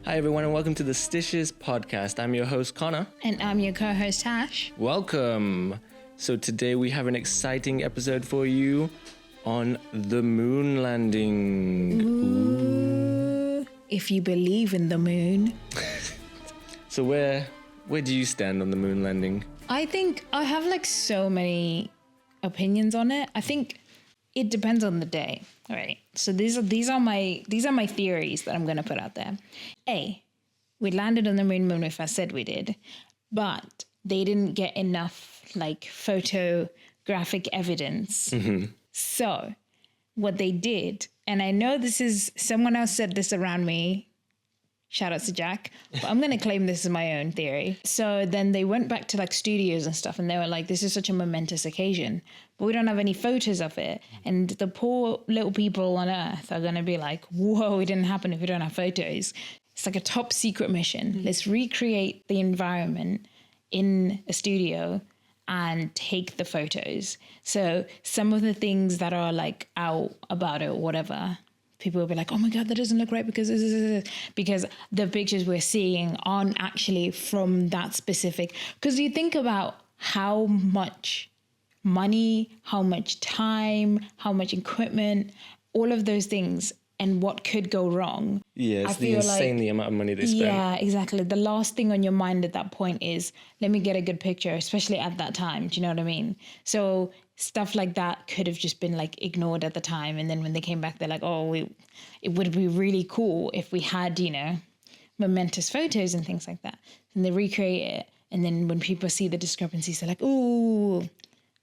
Hi everyone and welcome to the Sticious Podcast. I'm your host Connor. And I'm your co-host Tash. Welcome. So today we have an exciting episode for you on the moon landing. Ooh. If you believe in the moon. So where do you stand on the moon landing? I think I have like so many opinions on it. I think it depends on the day. All right. So these are my theories that I'm going to put out there. A, we landed on the moon when we first said we did, but they didn't get enough like photographic evidence. Mm-hmm. So what they did, and I know this is someone else said this around me. Shout out to Jack, but I'm going to claim this as my own theory. So then they went back to like studios and stuff and they were like, this is such a momentous occasion, but we don't have any photos of it. And the poor little people on Earth are going to be like, whoa, it didn't happen if we don't have photos. It's like a top secret mission. Let's recreate the environment in a studio and take the photos. So some of the things that are like out about it or whatever, people will be like, oh my God, that doesn't look right because the pictures we're seeing aren't actually from that specific. Because you think about how much money, how much time, how much equipment, all of those things and what could go wrong. Yeah, it's the insanely amount of money they spend. Yeah, exactly. The last thing on your mind at that point is, let me get a good picture, especially at that time. Do you know what I mean? So stuff like that could have just been like ignored at the time. And then when they came back, they're like, oh, it would be really cool if we had, momentous photos and things like that. And they recreate it. And then when people see the discrepancies, they're like, ooh,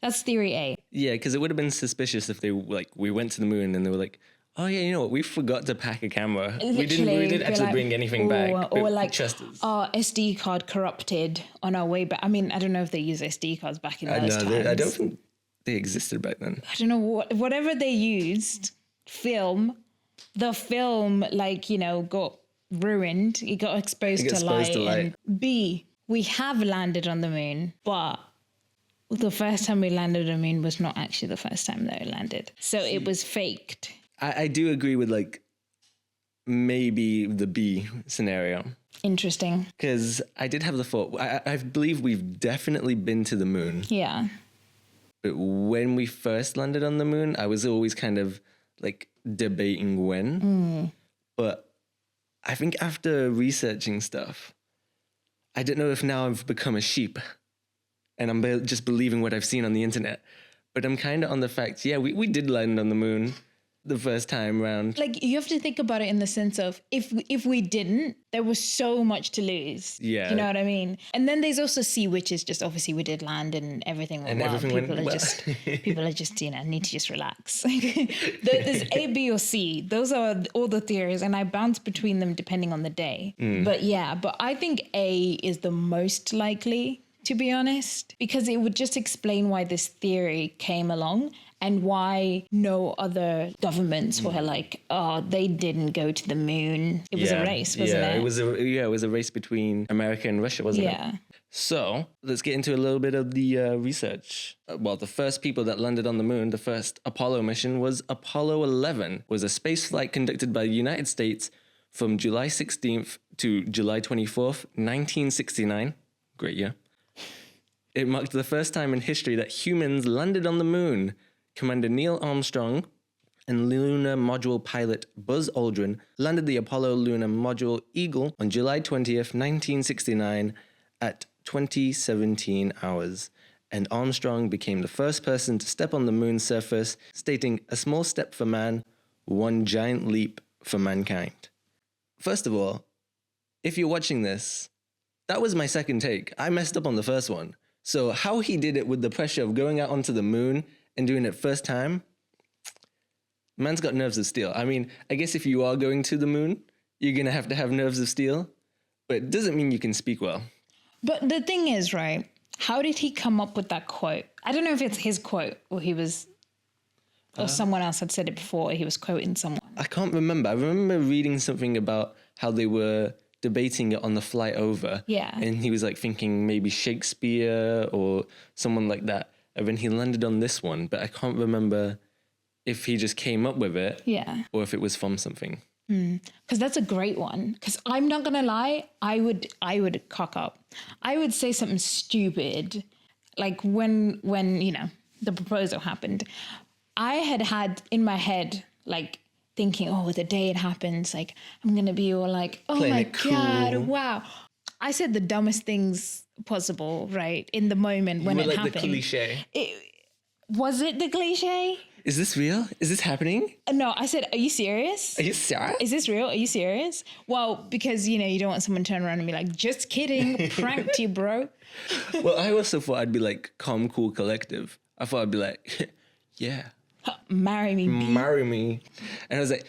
that's theory A. Yeah, because it would have been suspicious if we went to the moon and they were like, oh yeah, you know what? We forgot to pack a camera. Literally, we didn't actually bring anything back. Or like, trust us. Our SD card corrupted on our way back. I mean, I don't know if they use SD cards back in those times. I don't think they existed back then. I don't know whatever they used. The film got ruined. It got exposed to light. And B, we have landed on the moon, but the first time we landed on the moon was not actually the first time that we landed. So it was faked. I do agree with maybe the B scenario. Interesting. Because I did have the thought, I believe we've definitely been to the moon. Yeah. But when we first landed on the moon, I was always kind of like debating when. Mm. But I think after researching stuff, I don't know if now I've become a sheep and I'm just believing what I've seen on the internet. But I'm kind of on the fact, yeah, we did land on the moon the first time round. Like, you have to think about it in the sense of if we didn't, there was so much to lose. Yeah. You know what I mean? And then there's also C, which is just obviously we did land and everything went well. People are just, need to just relax. There's A, B, or C. Those are all the theories, and I bounce between them depending on the day. Mm. But I think A is the most likely, to be honest, because it would just explain why this theory came along and why no other governments were like, oh, they didn't go to the moon. It was a race, wasn't it? It was a race between America and Russia, wasn't it? Yeah. So let's get into a little bit of the research. Well, the first people that landed on the moon, the first Apollo mission was Apollo 11, was a space flight conducted by the United States from July 16th to July 24th, 1969. Great year. It marked the first time in history that humans landed on the moon. Commander Neil Armstrong and lunar module pilot Buzz Aldrin landed the Apollo lunar module Eagle on July 20th, 1969 at 2017 hours. And Armstrong became the first person to step on the moon's surface, stating, "A small step for man, one giant leap for mankind." First of all, if you're watching this, that was my second take. I messed up on the first one. So how he did it with the pressure of going out onto the moon and doing it first time, man's got nerves of steel. I mean, I guess if you are going to the moon, you're going to have nerves of steel, but it doesn't mean you can speak well. But the thing is, right, how did he come up with that quote? I don't know if it's his quote or someone else had said it before, he was quoting someone. I can't remember. I remember reading something about how they were debating it on the flight over. Yeah. And he was like thinking maybe Shakespeare or someone like that. And then he landed on this one, but I can't remember if he just came up with it. Yeah. Or if it was from something. Because that's a great one. Because I'm not gonna lie, I would cock up. I would say something stupid, like when the proposal happened. I had in my head like thinking, oh, the day it happens, like I'm gonna be all like, oh Playing my it cool. God, wow. I said the dumbest things possible, right, in the moment when it like happened. the cliche. Was it the cliche? Is this real? Is this happening? No, I said, are you serious? Are you serious? Is this real? Are you serious? Well, because, you don't want someone to turn around and be like, just kidding, pranked you, bro. Well, I also thought I'd be like calm, cool, collective. I thought I'd be like, yeah. Marry me, B. Marry me. And I was like...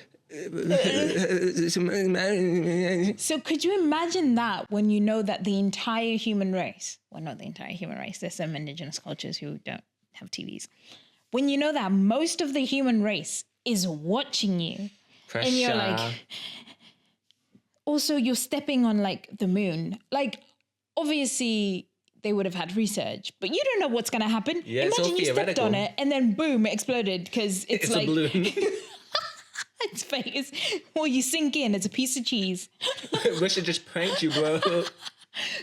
So could you imagine that when you know that the entire human race, well, not the entire human race, there's some indigenous cultures who don't have TVs. When you know that most of the human race is watching you, Pressure. and you're like, also you're stepping on like the moon. Like, obviously they would have had research, but you don't know what's going to happen. Yeah, it's all Imagine you stepped on it and then boom, it exploded because it's like... a balloon. It's fake. Or you sink in, it's a piece of cheese. Wish I just pranked you, bro.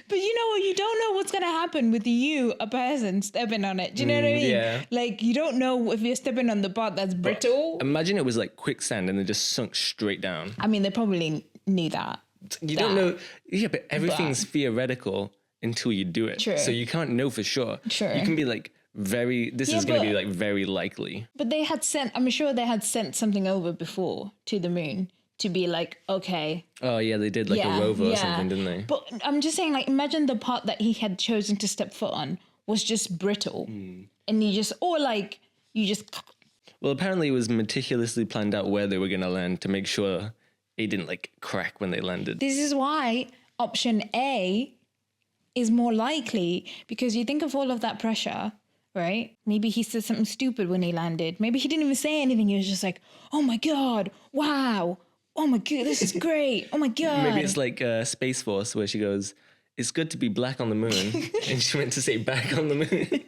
But you don't know what's going to happen with you, a person, stepping on it. Do you know what I mean? Yeah. Like, you don't know if you're stepping on the part that's brittle. Imagine it was like quicksand and it just sunk straight down. I mean, they probably knew that. You don't know. Yeah, but everything's theoretical until you do it. True. So you can't know for sure. Sure. You can be like, this is going to be like very likely. But I'm sure they had sent something over before to the moon to be like, okay. Oh, yeah, they did like a rover or something, didn't they? But I'm just saying, like, imagine the part that he had chosen to step foot on was just brittle. And you just... Well, apparently it was meticulously planned out where they were going to land to make sure it didn't like crack when they landed. This is why option A is more likely, because you think of all of that pressure, right? Maybe he said something stupid when he landed. Maybe he didn't even say anything. He was just like, oh my God, wow. Oh my God, this is great. Oh my God. Maybe it's like Space Force where she goes, it's good to be black on the moon. And she went to say back on the moon.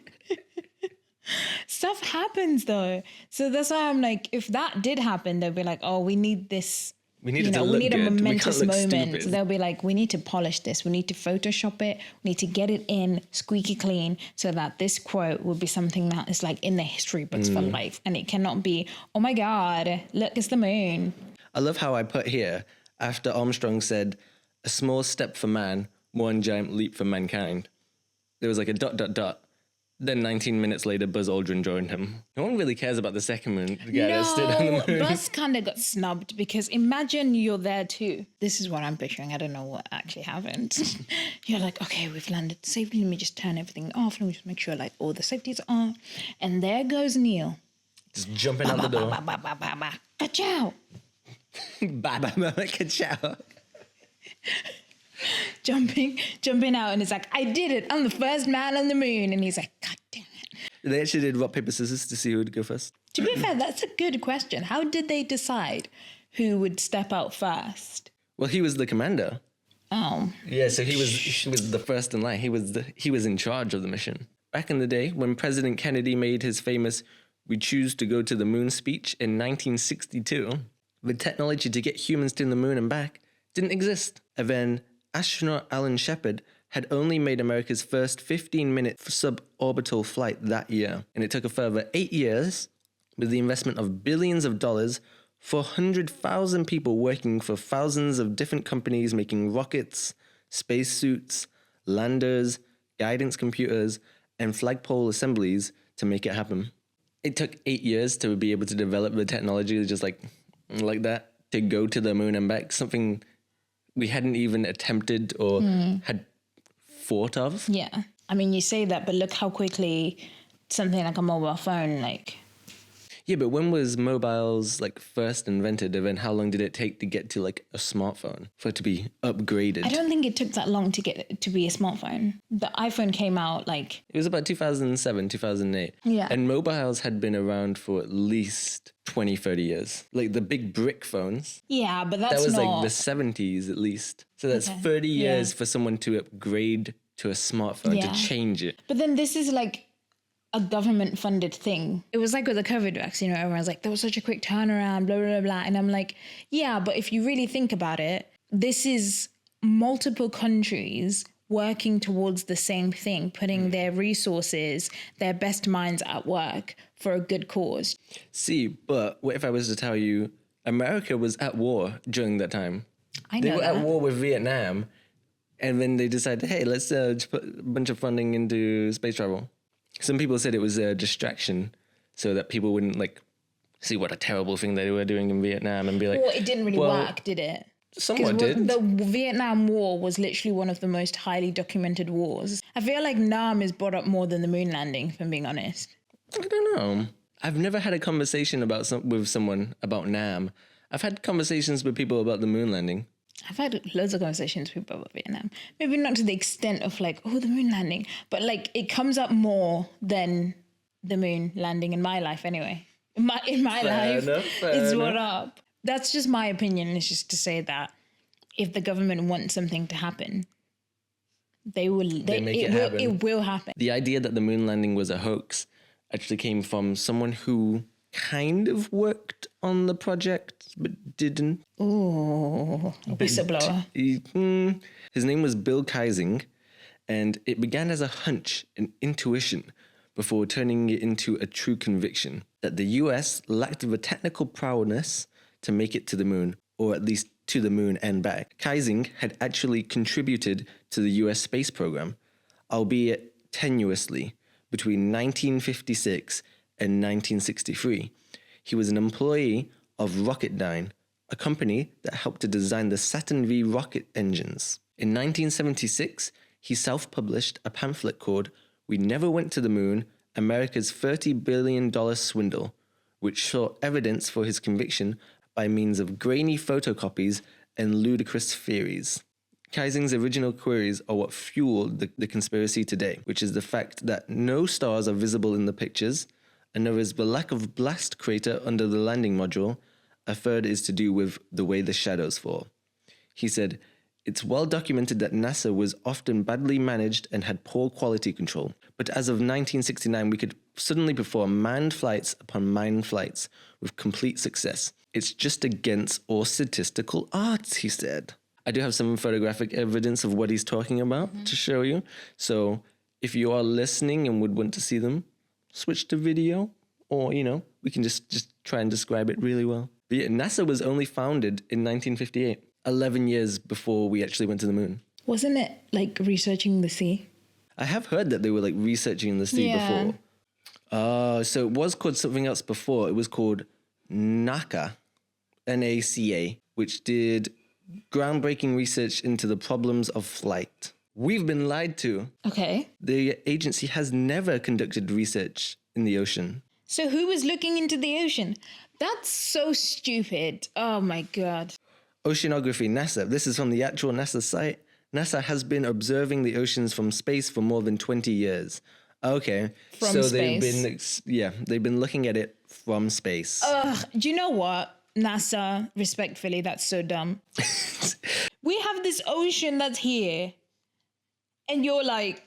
Stuff happens though. So that's why I'm like, if that did happen, they'll be like, oh, we need this. We need we need a momentous moment. Stupid. So they'll be like, we need to polish this. We need to Photoshop it. We need to get it in squeaky clean so that this quote will be something that is like in the history books for life. And it cannot be, oh my God, look, it's the moon. I love how I put here, after Armstrong said, a small step for man, one giant leap for mankind. There was like a ... Then 19 minutes later, Buzz Aldrin joined him. No one really cares about the second moon. The guy that stood on the moon. Buzz kind of got snubbed because imagine you're there too. This is what I'm picturing. I don't know what actually happened. You're like, okay, we've landed safely. Let me just turn everything off. Let me just make sure like all the safeties are on. And there goes Neil. Just jumping out the door. Ka-chow. Ka-chow. Jumping out, and it's like, I did it. I'm the first man on the moon. And he's like, God damn it. They actually did rock, paper, scissors to see who would go first. To be fair, that's a good question. How did they decide who would step out first? Well, he was the commander. Oh. Yeah, so he was the first in line. He was in charge of the mission. Back in the day, when President Kennedy made his famous "We choose to go to the moon" speech in 1962, the technology to get humans to the moon and back didn't exist. And then astronaut Alan Shepard had only made America's first 15-minute suborbital flight that year. And it took a further 8 years, with the investment of billions of dollars, 400,000 people working for thousands of different companies making rockets, spacesuits, landers, guidance computers, and flagpole assemblies to make it happen. It took 8 years to be able to develop the technology just like that, to go to the moon and back, something we hadn't even attempted or had thought of. Yeah. I mean, you say that, but look how quickly something like a mobile phone, like... Yeah, but when was mobiles like first invented, and then how long did it take to get to like a smartphone for it to be upgraded? I don't think it took that long to get it to be a smartphone. The iPhone came out like... It was about 2007, 2008. Yeah. And mobiles had been around for at least 20, 30 years. Like the big brick phones. Yeah, but that's that was not... like the 70s at least. So that's 30 years for someone to upgrade to a smarphone, to change it. But then this is like a government funded thing. It was like with the COVID vaccine where everyone's like, there was such a quick turnaround, blah, blah, blah. And I'm like, yeah, but if you really think about it, this is multiple countries working towards the same thing, putting their resources, their best minds at work for a good cause. See, but what if I was to tell you America was at war during that time? I They know were that. at war with Vietnam, and then they decided, hey, let's just put a bunch of funding into space travel. Some people said it was a distraction so that people wouldn't like see what a terrible thing they were doing in Vietnam and be like, Well, it didn't really well, work, did it? somewhat did. The Vietnam War was literally one of the most highly documented wars. I feel like Nam is brought up more than the moon landing, if I'm being honest. I don't know. I've never had a conversation with someone about Nam. I've had conversations with people about the moon landing. I've had loads of conversations with people about Vietnam. Maybe not to the extent of like, oh, the moon landing, but like it comes up more than the moon landing in my life anyway. In my life, it's brought up. That's just my opinion. It's just to say that if the government wants something to happen, they make it happen. It will happen. The idea that the moon landing was a hoax actually came from someone who kind of worked on the project but didn't. Oh, whistleblower. His name was Bill Kaysing, and it began as a hunch, an intuition, before turning it into a true conviction that the US lacked the technical prowess to make it to the moon, or at least to the moon and back. Kaysing had actually contributed to the US space program, albeit tenuously, between 1956 and 1963. He was an employee of Rocketdyne, a company that helped to design the Saturn V rocket engines. In 1976, he self-published a pamphlet called We Never Went to the Moon, America's $30 billion Swindle, which sought evidence for his conviction by means of grainy photocopies and ludicrous theories. Kaysing's original queries are what fueled the conspiracy today, which is the fact that no stars are visible in the pictures, another is the lack of blast crater under the landing module, a third is to do with the way the shadows fall. He said, it's well documented that NASA was often badly managed and had poor quality control, but as of 1969 we could suddenly perform manned flights upon manned flights with complete success. It's just against all statistical odds, he said. I do have some photographic evidence of what he's talking about to show you. So if you are listening and would want to see them, switch to video, or, we can just try and describe it really well. But yeah, NASA was only founded in 1958, 11 years before we actually went to the moon. Wasn't it like researching the sea? I have heard that they were like researching the sea before. So it was called something else before. It was called NACA, N-A-C-A, which did groundbreaking research into the problems of flight. We've been lied to. Okay. The agency has never conducted research in the ocean. So who was looking into the ocean? That's so stupid. Oh my God. Oceanography, NASA. This is from the actual NASA site. NASA has been observing the oceans from space for more than 20 years. Okay. From space. They've been looking at it from space. Do you know what? NASA, respectfully, that's so dumb. We have this ocean that's here, and you're like,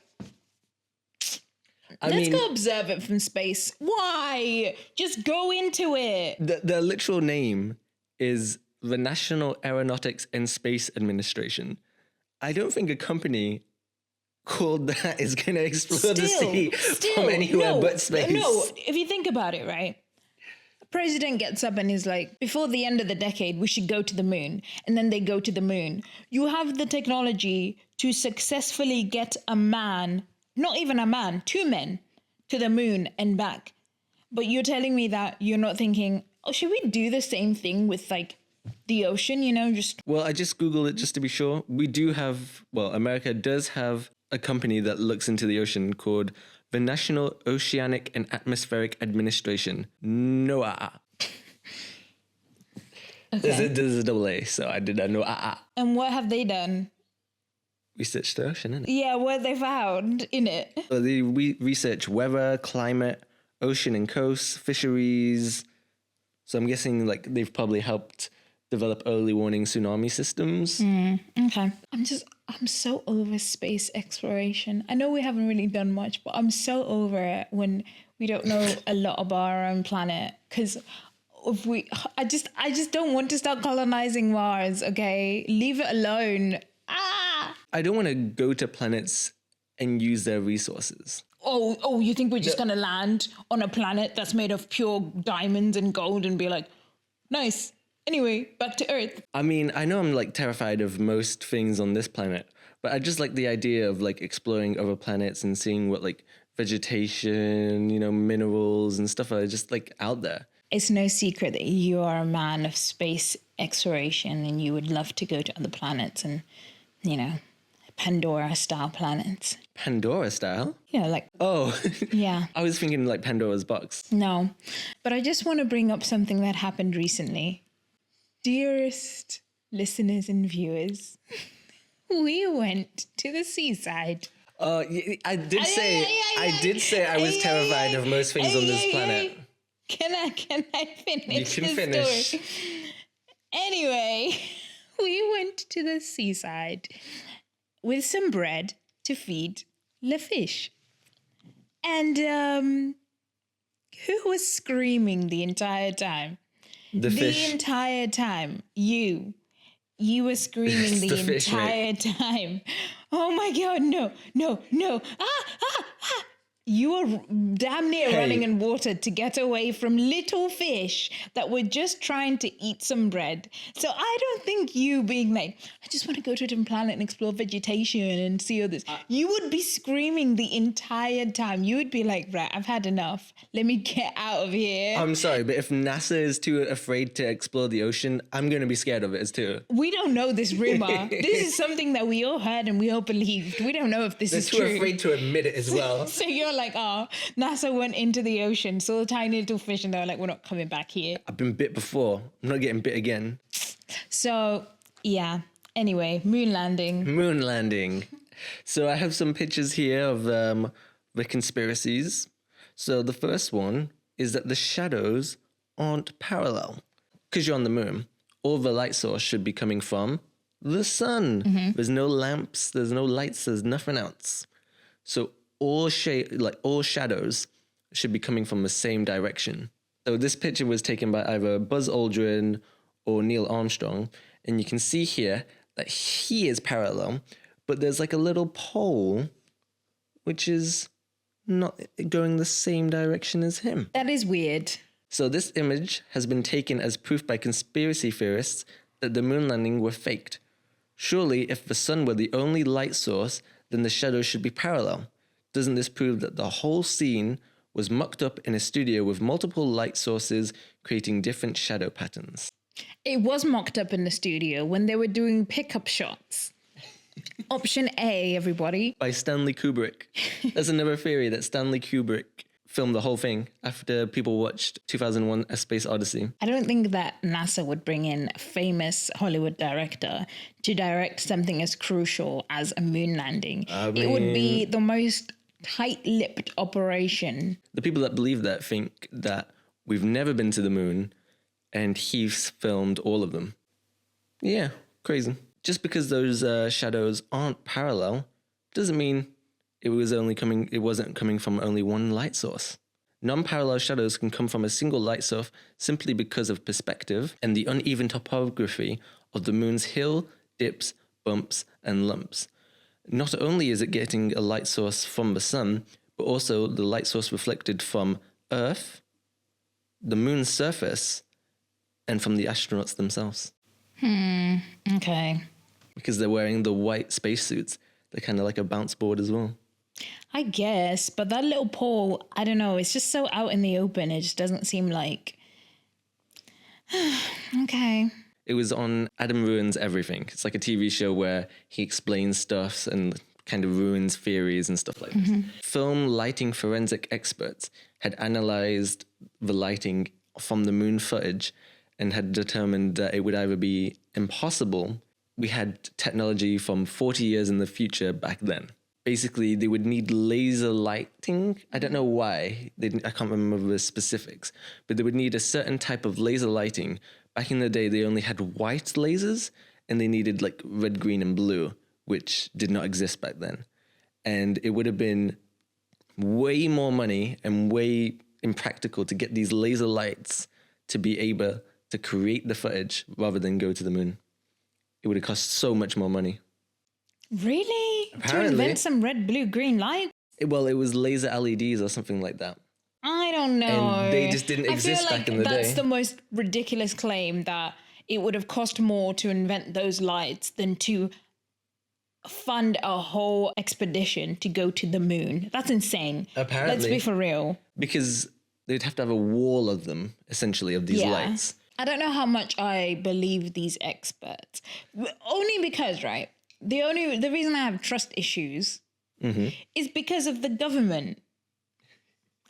let's go observe it from space. Why? Just go into it. The literal name is the National Aeronautics and Space Administration. I don't think a company called that is going to explore the sea from anywhere but space. No, if you think about it, right? President gets up and is like, before the end of the decade, we should go to the moon. And then they go to the moon. You have the technology to successfully get a man, not even a man, 2 men to the moon and back. But you're telling me that you're not thinking, oh, should we do the same thing with like the ocean, just... Well, I just Googled it just to be sure. We do have, America does have a company that looks into the ocean called the National Oceanic and Atmospheric Administration, NOAA. Okay. There's a double A, so I did a NOAA. And what have they done? Research the ocean, innit? Yeah, what they found in it. So they research weather, climate, ocean and coast, fisheries. So I'm guessing like they've probably helped develop early warning tsunami systems. Okay. I'm so over space exploration. I know we haven't really done much, but I'm so over it when we don't know a lot about our own planet. Because I just don't want to start colonizing Mars, okay? Leave it alone. I don't want to go to planets and use their resources. Oh, you think we're just going to land on a planet that's made of pure diamonds and gold and be like, nice. Anyway, back to Earth. I mean, I know I'm like terrified of most things on this planet, but I just like the idea of like exploring other planets and seeing what like vegetation, minerals and stuff are just like out there. It's no secret that you are a man of space exploration and you would love to go to other planets and, Pandora-style planets. Pandora-style? Yeah, like... Oh. Yeah. I was thinking like Pandora's box. No. But I just want to bring up something that happened recently. Dearest listeners and viewers, we went to the seaside. I did say I was terrified of most things on this planet. Can I finish? You can finish. Story? Anyway, we went to the seaside with some bread to feed the fish. And who was screaming the entire time? The fish. The entire time. You were screaming the fish, entire time. Oh my God, no. You were damn near running in water to get away from little fish that were just trying to eat some bread. So I don't think you being like, I just want to go to a different planet and explore vegetation and see all this. You would be screaming the entire time. You would be like, right, I've had enough. Let me get out of here. I'm sorry, but if NASA is too afraid to explore the ocean, I'm going to be scared of it too. We don't know this rumor. This is something that we all heard and we all believed. We don't know if this is true. They're too afraid to admit it as well. So you're like, NASA went into the ocean, saw a tiny little fish, and they were like, we're not coming back here. I've been bit before. I'm not getting bit again. So, yeah. Anyway, moon landing. Moon landing. So I have some pictures here of the conspiracies. So the first one is that the shadows aren't parallel. Because you're on the moon, all the light source should be coming from the sun. Mm-hmm. There's no lamps, there's no lights, there's nothing else. So all shadows should be coming from the same direction. So this picture was taken by either Buzz Aldrin or Neil Armstrong, and you can see here that he is parallel, but there's like a little pole which is not going the same direction as him. That is weird. So this image has been taken as proof by conspiracy theorists that the moon landing were faked. Surely, if the sun were the only light source, then the shadows should be parallel. Doesn't this prove that the whole scene was mucked up in a studio with multiple light sources creating different shadow patterns? It was mocked up in the studio when they were doing pickup shots. Option A, everybody. By Stanley Kubrick. That's another theory, that Stanley Kubrick filmed the whole thing after people watched 2001: A Space Odyssey. I don't think that NASA would bring in a famous Hollywood director to direct something as crucial as a moon landing. It would be the most tight-lipped operation. The people that believe that think that we've never been to the moon and he's filmed all of them. Yeah, crazy. Just because those shadows aren't parallel doesn't mean it wasn't coming from only one light source. Non-parallel shadows can come from a single light source simply because of perspective and the uneven topography of the moon's hill, dips, bumps, and lumps. Not only is it getting a light source from the sun, but also the light source reflected from Earth, the moon's surface, and from the astronauts themselves. Okay. Because they're wearing the white spacesuits. They're kind of like a bounce board as well. I guess, but that little pole, I don't know, it's just so out in the open. It just doesn't seem like... Okay. It was on Adam Ruins Everything. It's like a TV show where he explains stuff and kind of ruins theories and stuff like this. Film lighting forensic experts had analyzed the lighting from the moon footage and had determined that it would either be impossible. We had technology from 40 years in the future back then. Basically, they would need laser lighting. I don't know why. I can't remember the specifics. But they would need a certain type of laser lighting back in the day, they only had white lasers and they needed like red, green, and blue, which did not exist back then. And it would have been way more money and way impractical to get these laser lights to be able to create the footage rather than go to the moon. It would have cost so much more money. Really? Apparently. To invent some red, blue, green light? Well, it was laser LEDs or something like that. I don't know. And they just didn't exist back in the day. That's the most ridiculous claim, that it would have cost more to invent those lights than to fund a whole expedition to go to the moon. That's insane. Apparently. Let's be for real. Because they'd have to have a wall of them, essentially, of these lights. I don't know how much I believe these experts. Only because, right, the reason I have trust issues is because of the government.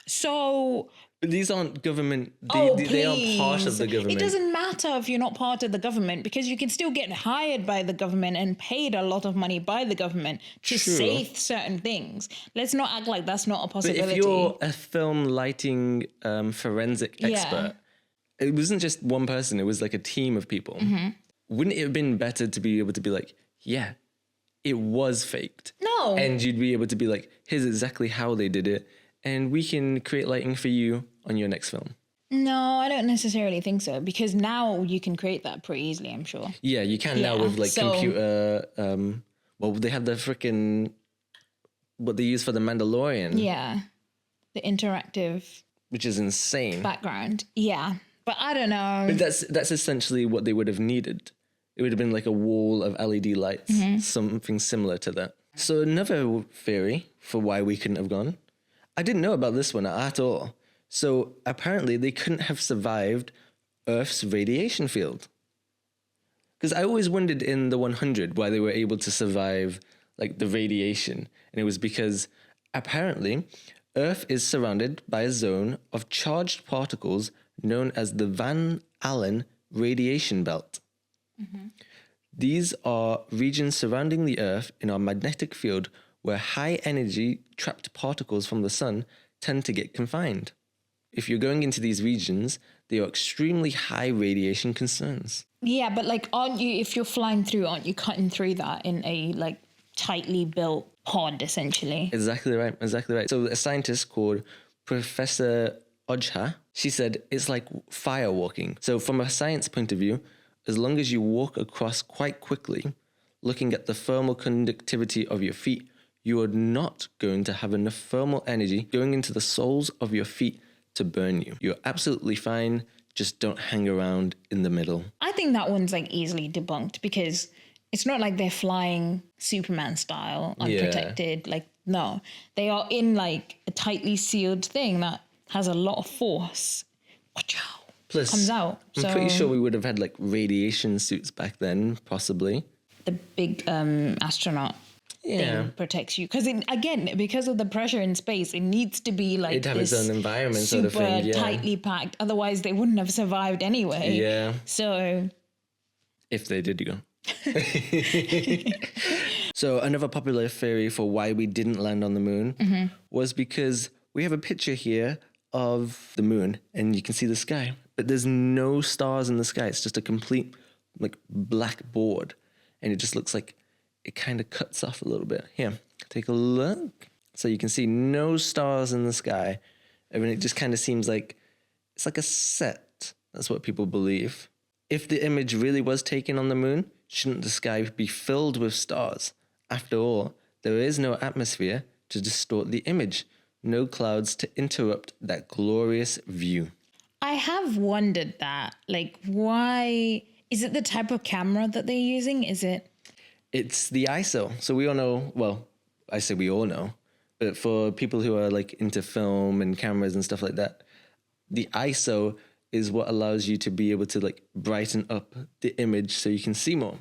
So... But these aren't government, they aren't part of the government. It doesn't matter if you're not part of the government, because you can still get hired by the government and paid a lot of money by the government to say certain things. Let's not act like that's not a possibility. But if you're a film lighting forensic expert, it wasn't just one person, it was like a team of people. Wouldn't it have been better to be able to be like, yeah, it was faked? No. And you'd be able to be like, here's exactly how they did it, and we can create lighting for you on your next film. No, I don't necessarily think so, because now you can create that pretty easily, I'm sure. Yeah, you can now with like computer, well, they have the freaking, what they use for the Mandalorian. Yeah, the interactive. Which is insane. Background, yeah. But I don't know. But that's essentially what they would have needed. It would have been like a wall of LED lights, something similar to that. So another theory for why we couldn't have gone. I didn't know about this one at all. So apparently they couldn't have survived Earth's radiation field. Because I always wondered in the 100 why they were able to survive like the radiation. And it was because apparently Earth is surrounded by a zone of charged particles known as the Van Allen radiation belt. These are regions surrounding the Earth in our magnetic field where high energy trapped particles from the sun tend to get confined. If you're going into these regions, they are extremely high radiation concerns. Yeah, but like, if you're flying through, aren't you cutting through that in a like tightly built pod, essentially? Exactly right. So a scientist called Professor Ojha, she said it's like fire walking. So from a science point of view, as long as you walk across quite quickly, looking at the thermal conductivity of your feet, you are not going to have enough thermal energy going into the soles of your feet to burn you. You're absolutely fine. Just don't hang around in the middle. I think that one's like easily debunked, because it's not like they're flying Superman style, unprotected. Like, no, they are in like a tightly sealed thing that has a lot of force. Plus, comes out. I'm pretty sure we would have had like radiation suits back then, possibly. The big astronaut thing protects you, because because of the pressure in space, it needs to be like it'd have its own environment, sort of thing. Super tightly packed. Otherwise, they wouldn't have survived anyway. Yeah. So, if they did go. So another popular theory for why we didn't land on the moon was because we have a picture here of the moon, and you can see the sky, but there's no stars in the sky. It's just a complete like black board, and it just looks like it kind of cuts off a little bit. Here, take a look. So you can see no stars in the sky. I mean, it just kind of seems like it's like a set. That's what people believe. If the image really was taken on the moon, shouldn't the sky be filled with stars? After all, there is no atmosphere to distort the image, no clouds to interrupt that glorious view. I have wondered that. Like, why? Is it the type of camera that they're using? Is it? It's the ISO. So we all know, well, I say we all know, but for people who are like into film and cameras and stuff like that, the ISO is what allows you to be able to like brighten up the image so you can see more.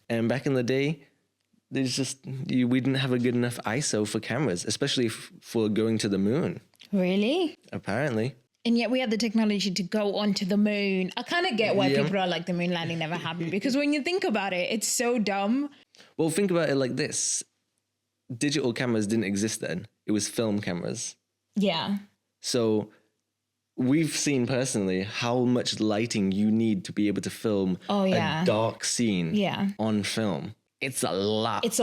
And back in the day, there's just, we didn't have a good enough ISO for cameras, especially for going to the moon. Really? Apparently. And yet we had the technology to go onto the moon. I kind of get why people are like, the moon landing never happened. Because when you think about it, it's so dumb. Well, think about it like this. Digital cameras didn't exist then. It was film cameras. Yeah. So we've seen personally how much lighting you need to be able to film a dark scene on film. It's a lot. It's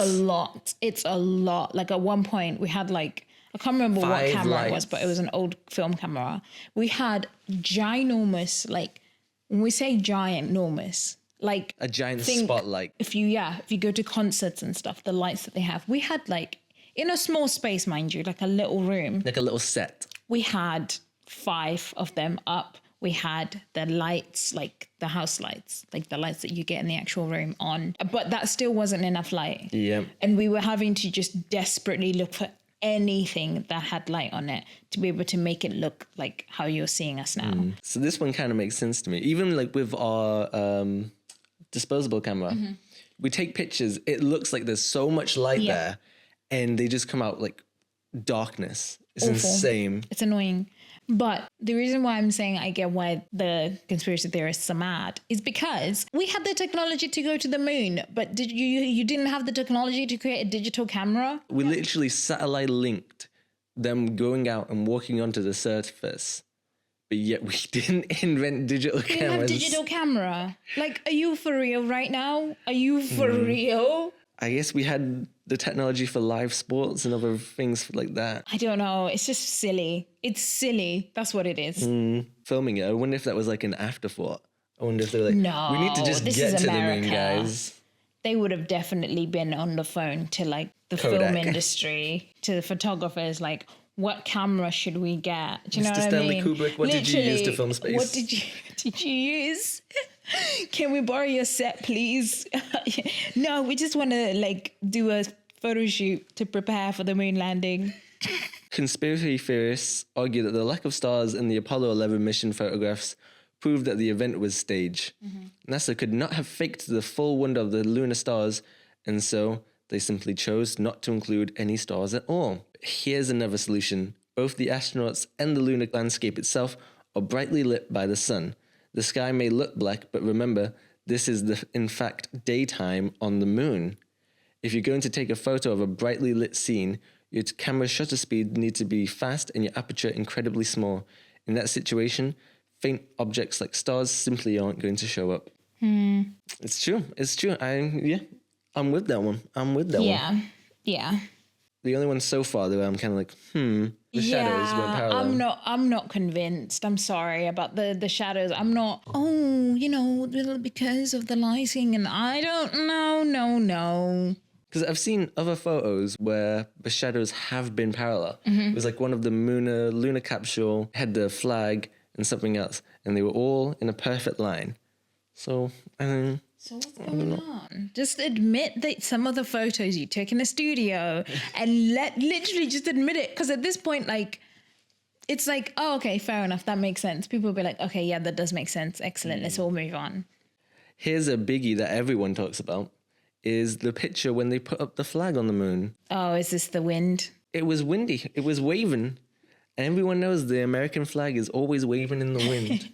a lot. Like at one point we had like, I can't remember what camera it was, but it was an old film camera. We had ginormous, like when we say ginormous, like a giant spotlight. If you go to concerts and stuff, the lights that they have, we had like in a small space, mind you, like a little room, like a little set. We had 5 of them up. We had the lights, like the house lights, like the lights that you get in the actual room on. But that still wasn't enough light. Yeah. And we were having to just desperately look for anything that had light on it to be able to make it look like how you're seeing us now. So this one kind of makes sense to me. Even like with our disposable camera, we take pictures. It looks like there's so much light there and they just come out like darkness. It's awful. Insane. It's annoying. But the reason why I'm saying I get why the conspiracy theorists are mad is because we had the technology to go to the moon, but you didn't have the technology to create a digital camera? We literally satellite linked them going out and walking onto the surface, but yet we didn't invent digital cameras. We didn't have digital camera. Like, are you for real right now? Are you for real? I guess we had the technology for live sports and other things like that. I don't know. It's just silly. It's silly. That's what it is. Filming it. I wonder if that was like an afterthought. I wonder if they're like, no, we need to just get to America. the moon, guys. They would have definitely been on the phone to like the Kodak. film industry, to the photographers, like, what camera should we get? Do you know what Stanley I mean? Kubrick, what did you use to film space? What did you use? Can we borrow your set, please? No, we just want to like do a photo shoot to prepare for the moon landing. Conspiracy theorists argue that the lack of stars in the Apollo 11 mission photographs proved that the event was staged. NASA could not have faked the full wonder of the lunar stars, and so they simply chose not to include any stars at all. Here's another solution. Both the astronauts and the lunar landscape itself are brightly lit by the sun. The sky may look black, but remember, this is in fact daytime on the moon. If you're going to take a photo of a brightly lit scene, your camera's shutter speed needs to be fast and your aperture incredibly small. In that situation, faint objects like stars simply aren't going to show up. It's true. I'm with that one. Yeah. The only one so far that I'm kind of like, the shadows weren't parallel. I'm not convinced. I'm sorry about the shadows. I'm not, because of the lighting and I don't know. No. Because I've seen other photos where the shadows have been parallel. It was like one of the lunar capsule had the flag and something else, and they were all in a perfect line. So what's going on? Just admit that some of the photos you took in the studio and literally just admit it. Because at this point, like, it's like, oh, okay, fair enough. That makes sense. People will be like, okay, yeah, that does make sense. Excellent. Let's all move on. Here's a biggie that everyone talks about is the picture when they put up the flag on the moon. Oh, is this the wind? It was windy. It was waving. And everyone knows the American flag is always waving in the wind.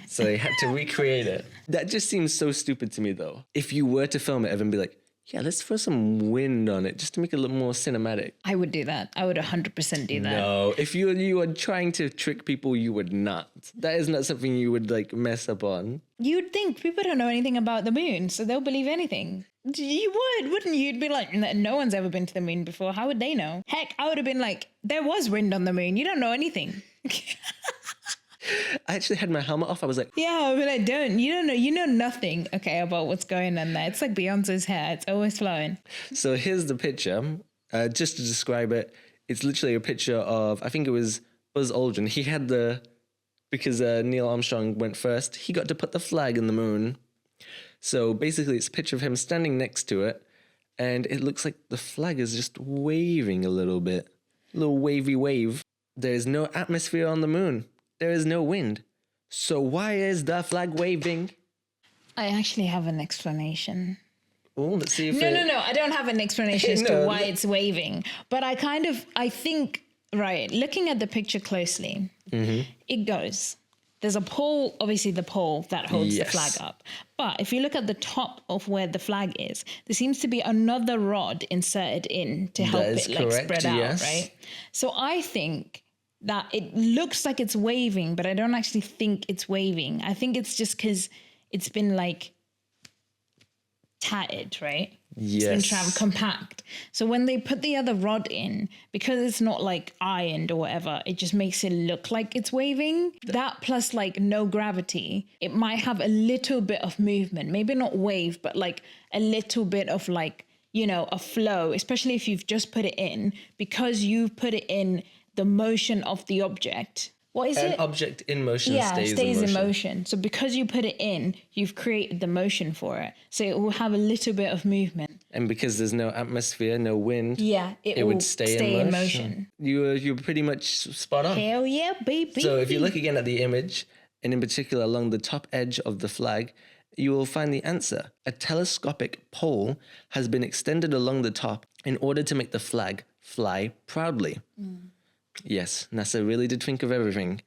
So they had to recreate it. That just seems so stupid to me, though. If you were to film it, Evan, be like, yeah, let's throw some wind on it just to make it look more cinematic. I would do that. I would 100% do that. No, if you are trying to trick people, you would not. That is not something you would like mess up on. You'd think people don't know anything about the moon, so they'll believe anything. You would, wouldn't you? You'd be like, no one's ever been to the moon before. How would they know? Heck, I would have been like, there was wind on the moon. You don't know anything. I actually had my helmet off. I was like, yeah, but you know nothing, okay, about what's going on there. It's like Beyonce's hair. It's always flowing. So here's the picture. Just to describe it, it's literally a picture of, I think it was Buzz Aldrin. He had because Neil Armstrong went first, he got to put the flag in the moon. So basically it's a picture of him standing next to it, and it looks like the flag is just waving a little bit. A little wavy wave. There is no atmosphere on the moon. There is no wind. So why is the flag waving? I actually have an explanation. Oh, let's see if No. I don't have an explanation as to why it's waving. But I think, right, looking at the picture closely, it goes. There's a pole, obviously the pole that holds the flag up. But if you look at the top of where the flag is, there seems to be another rod inserted in to help it like spread out, right? So I think that it looks like it's waving, but I don't actually think it's waving. I think it's just because it's been like tatted, right? Yes. It's been compact. So when they put the other rod in, because it's not like ironed or whatever, it just makes it look like it's waving. That plus like no gravity, it might have a little bit of movement. Maybe not wave, but like a little bit of like, you know, a flow, especially if you've just put it in, because you've put it in the motion of the object. What is it? An object in motion stays in motion. So because you put it in, you've created the motion for it. So it will have a little bit of movement. And because there's no atmosphere, no wind, it would stay in motion. You're pretty much spot on. Hell yeah, baby. So if you look again at the image, and in particular along the top edge of the flag, you will find the answer. A telescopic pole has been extended along the top in order to make the flag fly proudly. Yes, NASA really did think of everything.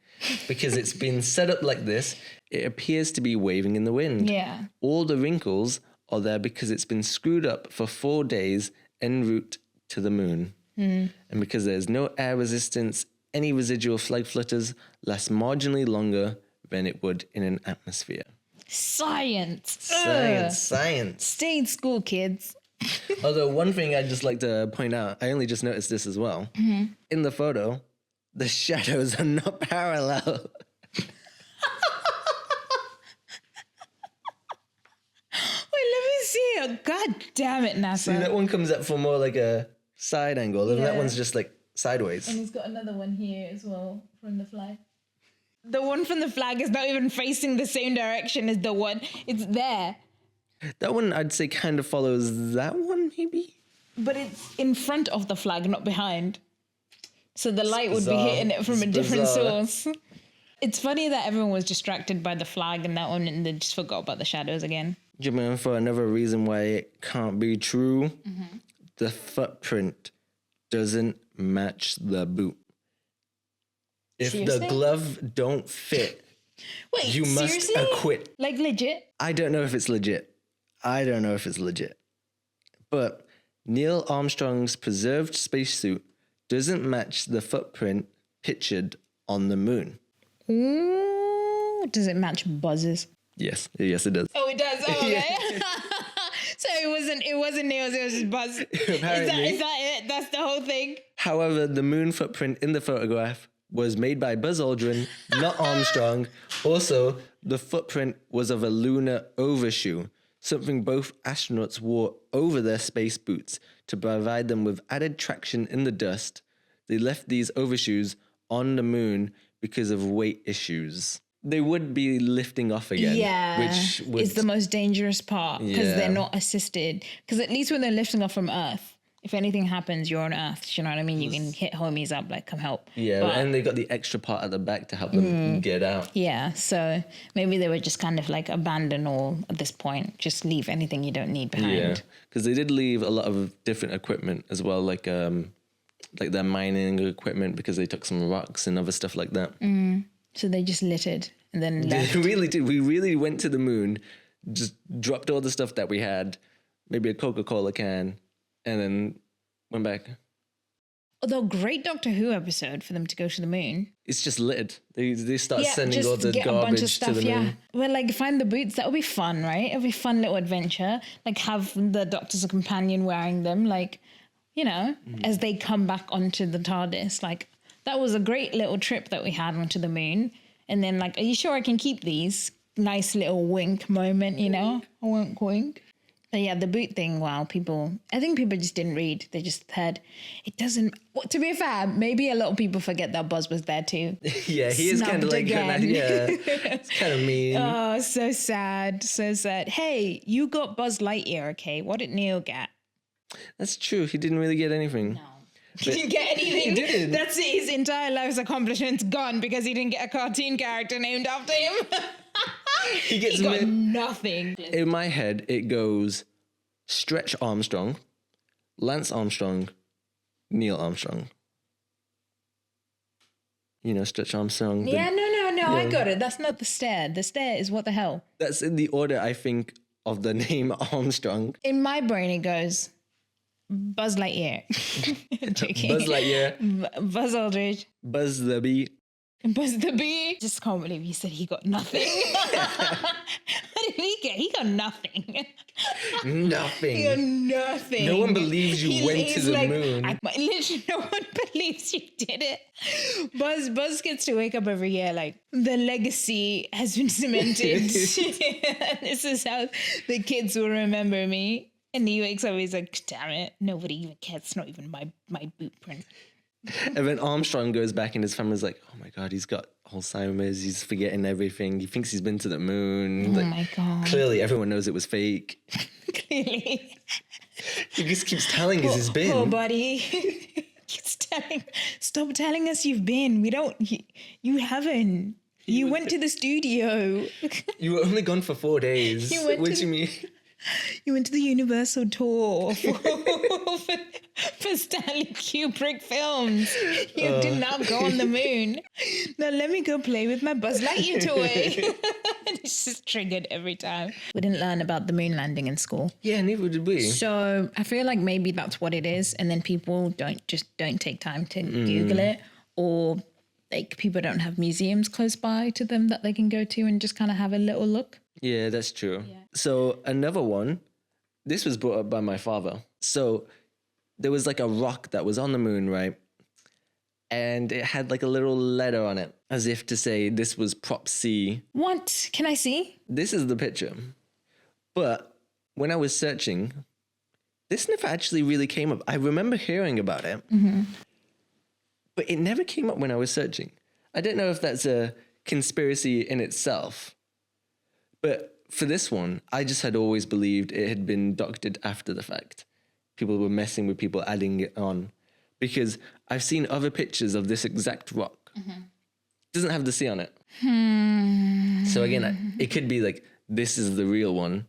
Because it's been set up like this, it appears to be waving in the wind. Yeah. All the wrinkles are there because it's been screwed up for 4 days en route to the moon. And because there's no air resistance, any residual flag flutters last marginally longer than it would in an atmosphere. Science. Science. Stay in school, kids. Although one thing I'd just like to point out, I only just noticed this as well. In the photo, the shadows are not parallel. Wait, let me see it. God damn it, NASA. See, that one comes up for more like a side angle, and that one's just like sideways. And he's got another one here as well from the flag. The one from the flag is not even facing the same direction as the one. It's there. That one, I'd say, kind of follows that one, maybe? But it's in front of the flag, not behind. So the light would be bizarre. hitting it from It's a different bizarre. source. It's funny that everyone was distracted by the flag and that one, and they just forgot about the shadows again. Jumping for another reason why it can't be true, the footprint doesn't match the boot. If Seriously? the glove don't fit, Wait, you must seriously? acquit. Like legit? I don't know if it's legit. But Neil Armstrong's preserved spacesuit doesn't match the footprint pictured on the moon. Ooh, does it match Buzz's? Yes, it does. Oh, it does. Oh, okay. So it wasn't Neil's. It was just Buzz. Apparently. Is that it? That's the whole thing. However, the moon footprint in the photograph was made by Buzz Aldrin, not Armstrong. Also, the footprint was of a lunar overshoe, something both astronauts wore over their space boots to provide them with added traction in the dust. They left these overshoes on the moon because of weight issues. They would be lifting off again. Yeah, which would, is the most dangerous part because Yeah. they're not assisted. Because at least when they're lifting off from Earth, if anything happens, you're on Earth. Do you know what I mean? You can hit homies up, like, come help. Yeah, But- and they got the extra part at the back to help them get out. yeah, so maybe they were just kind of like abandon all at this point. Just leave anything you don't need behind. Yeah, because they did leave a lot of different equipment as well, like their mining equipment, because they took some rocks and other stuff like that. So they just littered and then left. They really did. We really went to the moon, just dropped all the stuff that we had, maybe a Coca-Cola can, and then went back. Although great Doctor Who episode for them to go to the moon. It's just littered. They start sending just all the get a bunch of garbage to stuff, the moon. Well, like find the boots. That would be fun, right? It'd be a fun little adventure. Like have the Doctor as a companion wearing them, like, you know, as they come back onto the TARDIS. Like that was a great little trip that we had onto the moon. And then like, are you sure I can keep these? Nice little wink moment, you know? A wink wink. But yeah, the boot thing, wow, I think people just didn't read. They just heard. It doesn't, well, to be fair, maybe a lot of people forget that Buzz was there too. Yeah, he is kind of Snubbed like, again. it's kind of mean. Oh, so sad, so sad. Hey, you got Buzz Lightyear, okay? What did Neil get? That's true. He didn't really get anything. No. He didn't get anything. He didn't. That's it. His entire life's accomplishment's gone because he didn't get a cartoon character named after him. He gets He got nothing. In my head, it goes Stretch Armstrong, Lance Armstrong, Neil Armstrong. You know, Stretch Armstrong. Yeah, no, I got it. That's not the stair. The stair is what the hell. That's in the order, I think, of the name Armstrong. In my brain, it goes Buzz Lightyear. Buzz Lightyear. Buzz Aldridge. Buzz the Bee. Buzz the Bee. Just can't believe he said he got nothing. What did he get? He got nothing. Nothing. He got nothing. No one believes you went to the moon. Literally, no one believes you did it. Buzz gets to wake up every year like, the legacy has been cemented. This is how the kids will remember me. And he wakes up, he's like, damn it, nobody even cares. It's not even my boot print. And then Armstrong goes back and his family's like, oh my God, he's got Alzheimer's. He's forgetting everything. He thinks he's been to the moon. Oh my God. Clearly, everyone knows it was fake. Clearly. He just keeps telling us he's been. Poor buddy. Stop telling us you've been. You haven't. You went to the studio. You were only gone for 4 days. What do you mean? You went to the Universal tour for Stanley Kubrick films. You did not go on the moon. Now let me go play with my Buzz Lightyear toy. It's just triggered every time. We didn't learn about the moon landing in school. Yeah, neither did we. So I feel like maybe that's what it is. And then people don't take time to Google it, or like people don't have museums close by to them that they can go to and just kind of have a little look. Yeah, that's true. Yeah. So another one, this was brought up by my father. So there was like a rock that was on the moon, right? And it had like a little letter on it, as if to say this was Prop C. What? Can I see? This is the picture. But when I was searching, this never actually really came up. I remember hearing about it, but it never came up when I was searching. I don't know if that's a conspiracy in itself. But for this one, I just had always believed it had been doctored after the fact. People were messing with people, adding it on. Because I've seen other pictures of this exact rock. It doesn't have the C on it. So again, it could be like, this is the real one.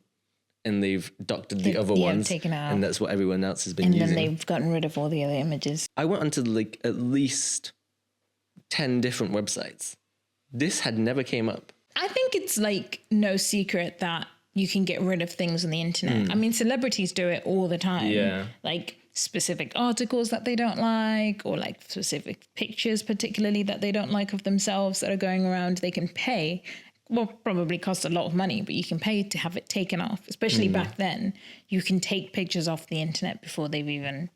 And they've doctored the other ones. Taken out. And that's what everyone else has been using. And then they've gotten rid of all the other images. I went onto like at least 10 different websites. This had never came up. I think it's like no secret that you can get rid of things on the internet. I mean, celebrities do it all the time. Yeah. Like specific articles that they don't like, or like specific pictures particularly that they don't like of themselves that are going around. They can pay, well, probably costs a lot of money, but you can pay to have it taken off. Especially back then, you can take pictures off the internet before they've even...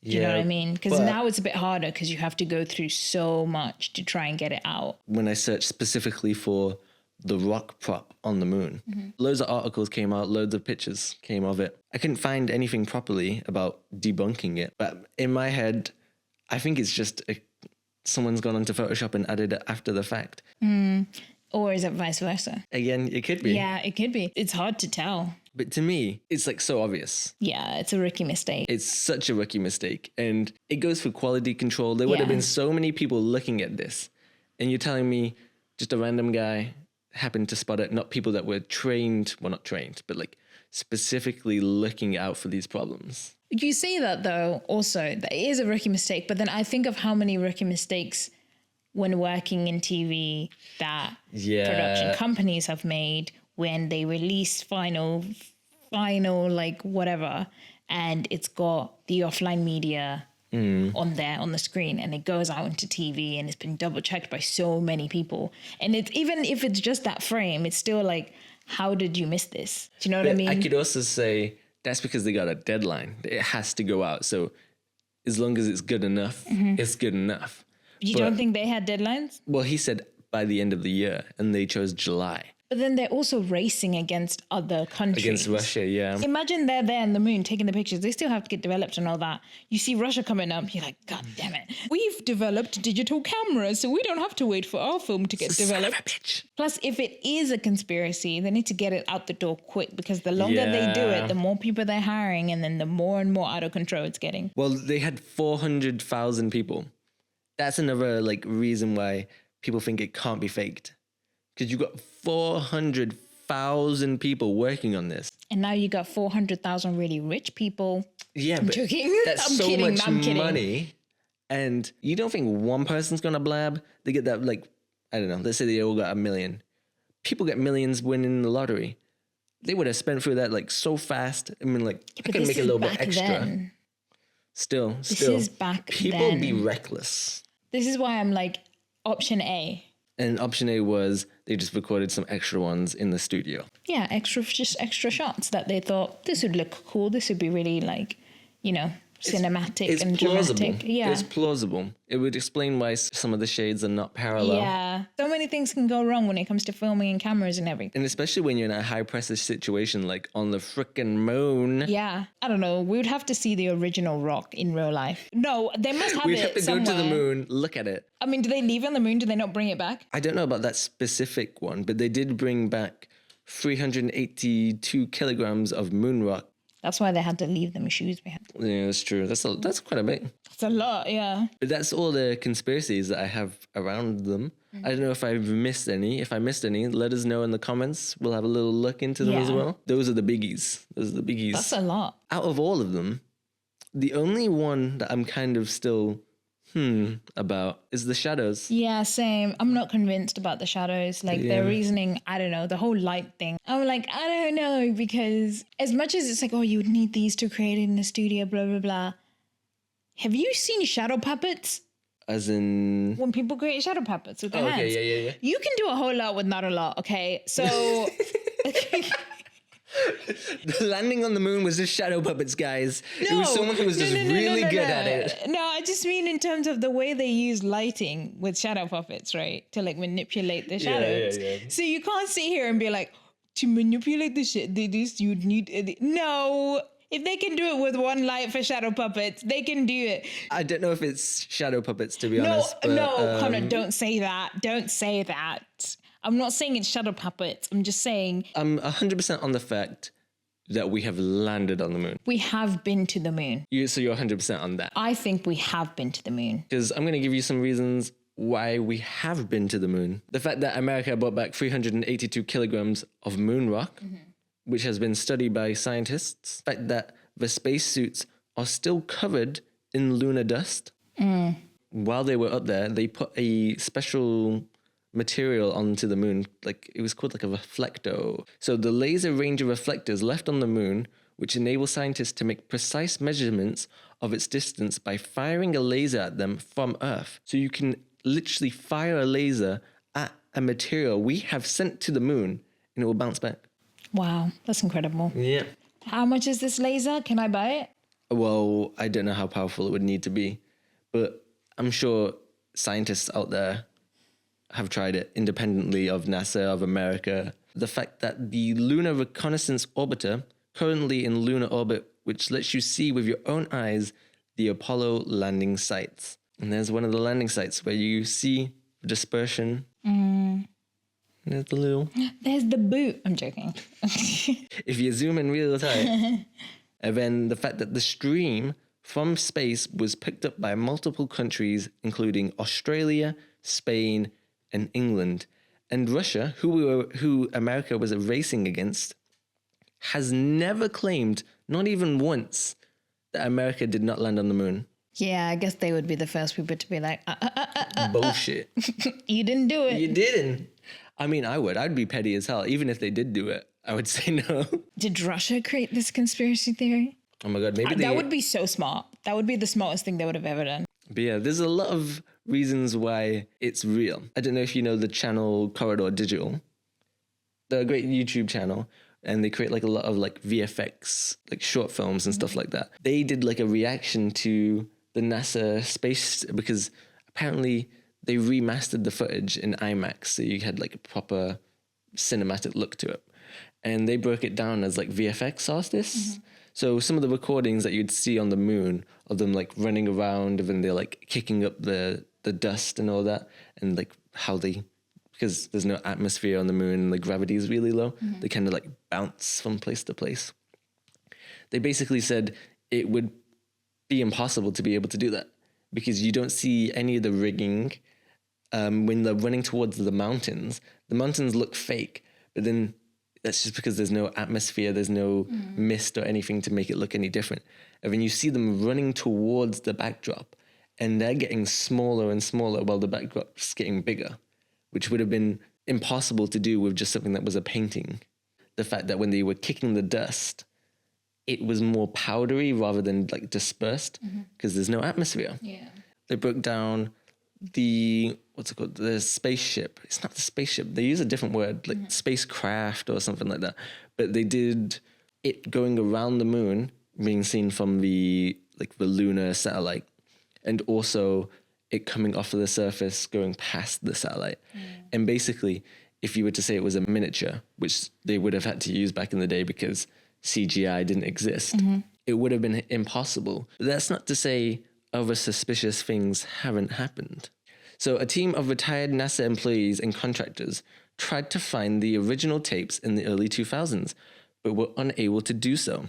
Do you know what I mean? Because now it's a bit harder because you have to go through so much to try and get it out. When I searched specifically for the rock prop on the moon, loads of articles came out, loads of pictures came of it. I couldn't find anything properly about debunking it. But in my head, I think it's just someone's gone onto Photoshop and added it after the fact. Or is it vice versa? Again, it could be. Yeah, it could be. It's hard to tell. But to me, it's like so obvious. Yeah, it's a rookie mistake. It's such a rookie mistake. And it goes for quality control. There would have been so many people looking at this. And you're telling me just a random guy happened to spot it, not people that were trained, well, not trained, but like specifically looking out for these problems. You say that though, also, that it is a rookie mistake. But then I think of how many rookie mistakes when working in TV that production companies have made when they release final like whatever, and it's got the offline media on the screen, and it goes out into TV and it's been double checked by so many people. And it's, even if it's just that frame, it's still like, how did you miss this? Do you know what I mean? I could also say that's because they got a deadline. It has to go out. So as long as it's good enough, it's good enough. You don't think they had deadlines? Well, he said by the end of the year, and they chose July. But then they're also racing against other countries. Against Russia, yeah. Imagine they're there in the moon taking the pictures. They still have to get developed and all that. You see Russia coming up, you're like, God damn it. We've developed digital cameras, so we don't have to wait for our film to get developed. Son of a bitch. Plus, if it is a conspiracy, they need to get it out the door quick, because the longer they do it, the more people they're hiring, and then the more and more out of control it's getting. Well, they had 400,000 people. That's another like reason why people think it can't be faked. Because you've got 400,000 people working on this. And now you got 400,000 really rich people. Yeah, I'm but joking. That's so much money. And you don't think one person's going to blab? They get that, like, I don't know, let's say they all got $1 million. People get millions winning the lottery. They would have spent through that like so fast. I mean, like, I could make a little bit extra. Still. This is back People then. be reckless. This is why I'm like, option A. And option A was they just recorded some extra ones in the studio. Yeah, just extra shots that they thought, this would look cool. This would be really like, you know, cinematic and plausible. dramatic. Yeah. It's plausible. It would explain why some of the shades are not parallel. Yeah. So many things can go wrong when it comes to filming and cameras and everything. And especially when you're in a high pressure situation like on the frickin' moon. Yeah. I don't know. We would have to see the original rock in real life. No, they must have We'd it have to somewhere. go to the moon, look at it. I mean, do they leave on the moon? Do they not bring it back? I don't know about that specific one, but they did bring back 382 kilograms of moon rock. That's why they had to leave them shoes behind. Yeah, that's true. That's quite a bit. It's a lot, yeah. But that's all the conspiracies that I have around them. I don't know if I've missed any. If I missed any, let us know in the comments. We'll have a little look into them as Yeah. well. Those are the biggies. That's a lot. Out of all of them, the only one that I'm kind of still about is the shadows. Yeah, same. I'm not convinced about the shadows. Like their reasoning, I don't know, the whole light thing. I'm like, I don't know, because as much as it's like, oh, you would need these to create it in the studio, blah, blah, blah. Have you seen shadow puppets? As in... When people create shadow puppets with their hands. Yeah. You can do a whole lot with not a lot, okay? So... The landing on the moon was just shadow puppets, guys. It was someone who was just really good at it. No, I just mean in terms of the way they use lighting with shadow puppets, right? To like manipulate the shadows. Yeah. So you can't sit here and be like, to manipulate this, you'd need... No. If they can do it with one light for shadow puppets, they can do it. I don't know if it's shadow puppets, to be honest. But, Connor, don't say that. Don't say that. I'm not saying it's shadow puppets. I'm just saying... I'm 100% on the fact that we have landed on the moon. We have been to the moon. So you're 100% on that. I think we have been to the moon. Because I'm going to give you some reasons why we have been to the moon. The fact that America brought back 382 kilograms of moon rock, which has been studied by scientists. The fact that the spacesuits are still covered in lunar dust. While they were up there, they put a special material onto the moon, like it was called like a reflector. So the laser range of reflectors left on the moon, which enable scientists to make precise measurements of its distance by firing a laser at them from Earth. So you can literally fire a laser at a material we have sent to the moon and it will bounce back. Wow, that's incredible. Yeah. How much is this laser? Can I buy it? Well, I don't know how powerful it would need to be, but I'm sure scientists out there have tried it independently of NASA, of America. The fact that the Lunar Reconnaissance Orbiter, currently in lunar orbit, which lets you see with your own eyes the Apollo landing sites. And there's one of the landing sites where you see the dispersion. There's the little... There's the boot. I'm joking. If you zoom in real time. And then the fact that the stream from space was picked up by multiple countries, including Australia, Spain, and England. And Russia, who America was racing against, has never claimed, not even once, that America did not land on the moon. Yeah, I guess they would be the first people to be like, Bullshit. You didn't do it. You didn't. I mean, I would. I'd be petty as hell. Even if they did do it, I would say no. Did Russia create this conspiracy theory? Oh my God, maybe That would be so smart. That would be the smartest thing they would have ever done. But yeah, there's a lot of reasons why it's real. I don't know if you know the channel Corridor Digital. They're a great YouTube channel, and they create like a lot of like VFX, like short films and stuff like that. They did like a reaction to the NASA space, because apparently they remastered the footage in IMAX, so you had like a proper cinematic look to it. And they broke it down as like VFX artists. So some of the recordings that you'd see on the moon of them like running around and then they're like kicking up the dust and all that, and like how they, because there's no atmosphere on the moon and the gravity is really low, they kind of like bounce from place to place. They basically said it would be impossible to be able to do that because you don't see any of the rigging. When they're running towards the mountains look fake, but then that's just because there's no atmosphere, there's no mist or anything to make it look any different. And then you see them running towards the backdrop, and they're getting smaller and smaller while the backdrop's getting bigger, which would have been impossible to do with just something that was a painting. The fact that when they were kicking the dust, it was more powdery rather than like dispersed because there's no atmosphere. Yeah. They broke down the, what's it called? The spaceship. It's not the spaceship. They use a different word, like spacecraft or something like that. But they did it going around the moon, being seen from the lunar satellite, and also it coming off of the surface, going past the satellite. And basically, if you were to say it was a miniature, which they would have had to use back in the day because CGI didn't exist, it would have been impossible. But that's not to say other suspicious things haven't happened. So a team of retired NASA employees and contractors tried to find the original tapes in the early 2000s, but were unable to do so.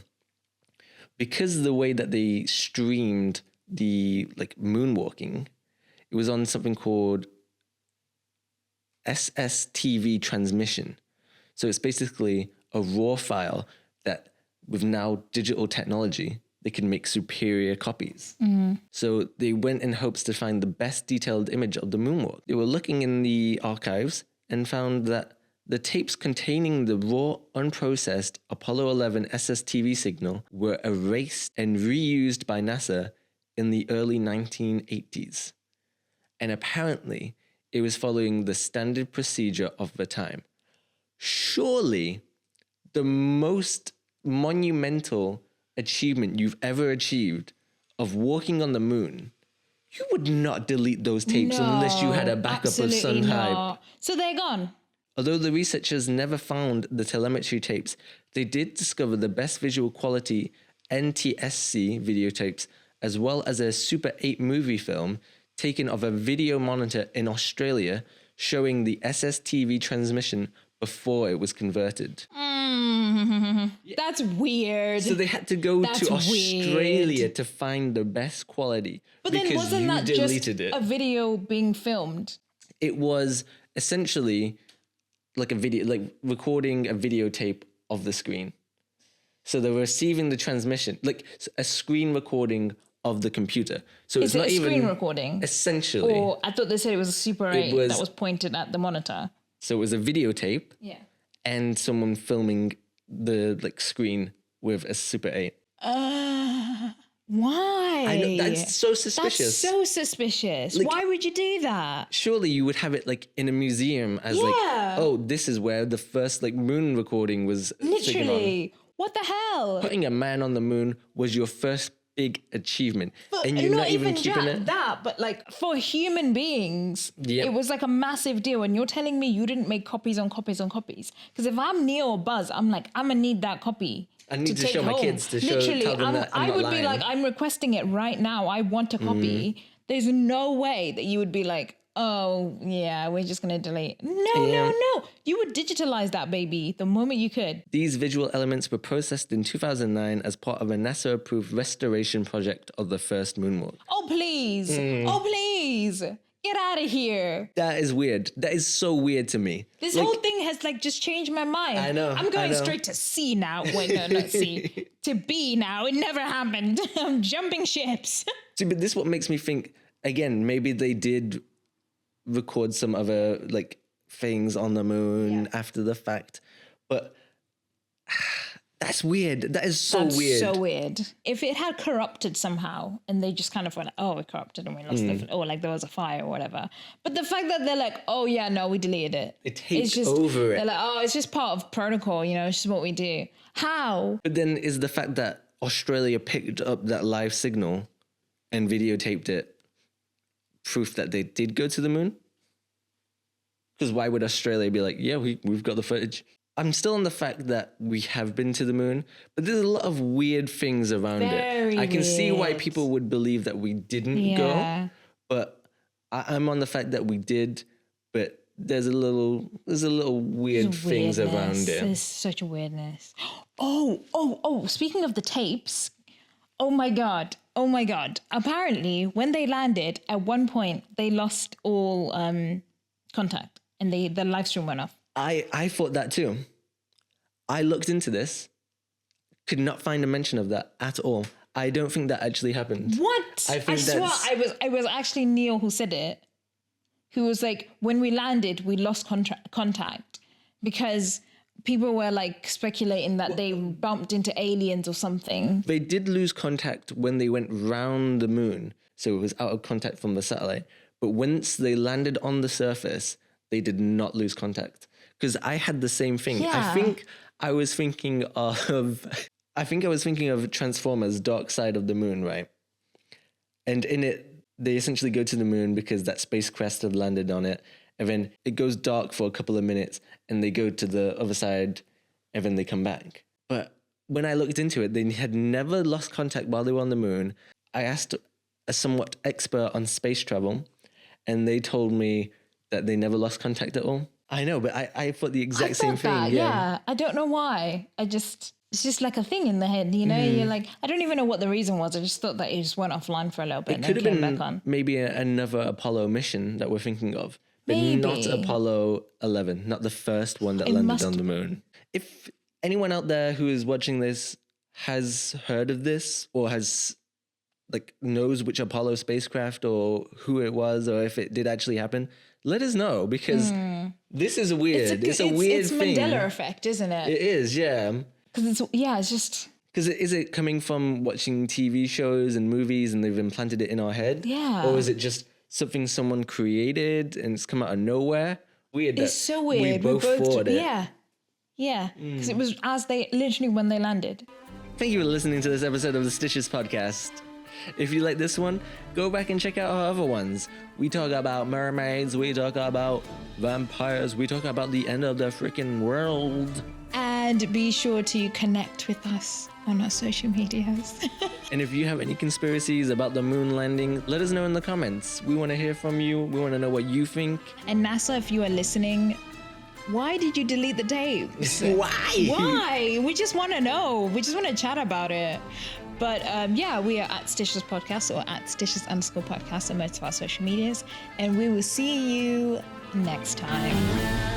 Because of the way that they streamed the moonwalking, it was on something called SSTV transmission. So it's basically a raw file that with now digital technology, they can make superior copies. So they went in hopes to find the best detailed image of the moonwalk. They were looking in the archives and found that the tapes containing the raw, unprocessed Apollo 11 SSTV signal were erased and reused by NASA in the early 1980s. And apparently, it was following the standard procedure of the time. Surely, the most monumental achievement you've ever achieved of walking on the moon, you would not delete those tapes unless you had a backup of some type. So they're gone. Although the researchers never found the telemetry tapes, they did discover the best visual quality NTSC videotapes, as well as a Super 8 movie film taken of a video monitor in Australia showing the SSTV transmission before it was converted. That's weird. So they had to go to Australia to find the best quality. But then wasn't that just a video being filmed? It was essentially like a video, like recording a videotape of the screen. So they were receiving the transmission, like a screen recording of the computer. So it's not even screen recording. Essentially. Or I thought they said it was a Super 8 that was pointed at the monitor. So it was a videotape. Yeah. And someone filming the screen with a Super 8. Why? I know, that's so suspicious. That's so suspicious. Why would you do that? Surely you would have it in a museum as this is where the first moon recording was taken on. Literally. What the hell? Putting a man on the moon was your first big achievement. But and you're not even keeping it? That, but for human beings, it was a massive deal. And you're telling me you didn't make copies on copies on copies. Because if I'm Neil or Buzz, I'm I'm going to need that copy. I need to show home. my kids to Literally, tell them that I'm I would not be lying. I'm requesting it right now. I want a copy. There's no way that you would be oh, yeah, we're just going to delete. No. You would digitalize that baby the moment you could. These visual elements were processed in 2009 as part of a NASA-approved restoration project of the first moonwalk. Oh, please. Oh, please. Get out of here. That is weird. That is so weird to me. This whole thing has just changed my mind. I know. I'm going straight to C now. Wait, no, not C. To B now. It never happened. I'm jumping ships. See, but this is what makes me think, again, maybe they did record some other things on the moon after the fact. But that's weird. That is so weird. So weird. If it had corrupted somehow and they just kind of went, oh, it corrupted and we lost it, or there was a fire or whatever. But the fact that they're oh, yeah, no, we deleted it. It takes over it. They're oh, it's just part of protocol, it's just what we do. How? But then is the fact that Australia picked up that live signal and videotaped it proof that they did go to the moon? Because why would Australia be yeah, we've got the footage? I'm still on the fact that we have been to the moon, but there's a lot of weird things around it. I can see why people would believe that we didn't go, but I'm on the fact that we did, but there's a little weird things around it. There's such a weirdness. Oh, speaking of the tapes, oh my God. Apparently, when they landed, at one point, they lost all contact and the live stream went off. I thought that too. I looked into this, could not find a mention of that at all. I don't think that actually happened. What? I swear I was actually Neil who said it, who was when we landed, we lost contact because people were like speculating that they bumped into aliens or something. They did lose contact when they went round the moon, so it was out of contact from the satellite. But once they landed on the surface, they did not lose contact. Because I had the same thing. Yeah. I was thinking of Transformers: Dark Side of the Moon, right? And in it, they essentially go to the moon because that spacecraft had landed on it. And then it goes dark for a couple of minutes and they go to the other side and then they come back. But when I looked into it, they had never lost contact while they were on the moon. I asked a somewhat expert on space travel and they told me that they never lost contact at all. I know, but I thought the exact same thing. Yeah. I don't know why. It's just like a thing in the head, you know? You're like, I don't even know what the reason was. I just thought that it just went offline for a little bit and then came back on. Maybe another Apollo mission that we're thinking of. But not Apollo 11, not the first one that landed on the moon. If anyone out there who is watching this has heard of this or has knows which Apollo spacecraft or who it was or if it did actually happen, let us know because this is weird. It's a weird thing. It's Mandela effect, isn't it? It is, yeah. Because it's just... Because is it coming from watching TV shows and movies and they've implanted it in our head? Yeah. Or is it just something someone created and it's come out of nowhere? Weird. It's so weird. We both thought it. Yeah. Yeah. Because it was when they landed. Thank you for listening to this episode of the Stitches Podcast. If you like this one, go back and check out our other ones. We talk about mermaids, we talk about vampires, we talk about the end of the freaking world. And be sure to connect with us on our social medias. And if you have any conspiracies about the moon landing, let us know in the comments. We want to hear from you. We want to know what you think. And NASA, if you are listening, why did you delete the tapes? Why? We just want to know. We just want to chat about it. But we are at Stitches Podcast or at Stitches_podcast on most of our social medias. And we will see you next time.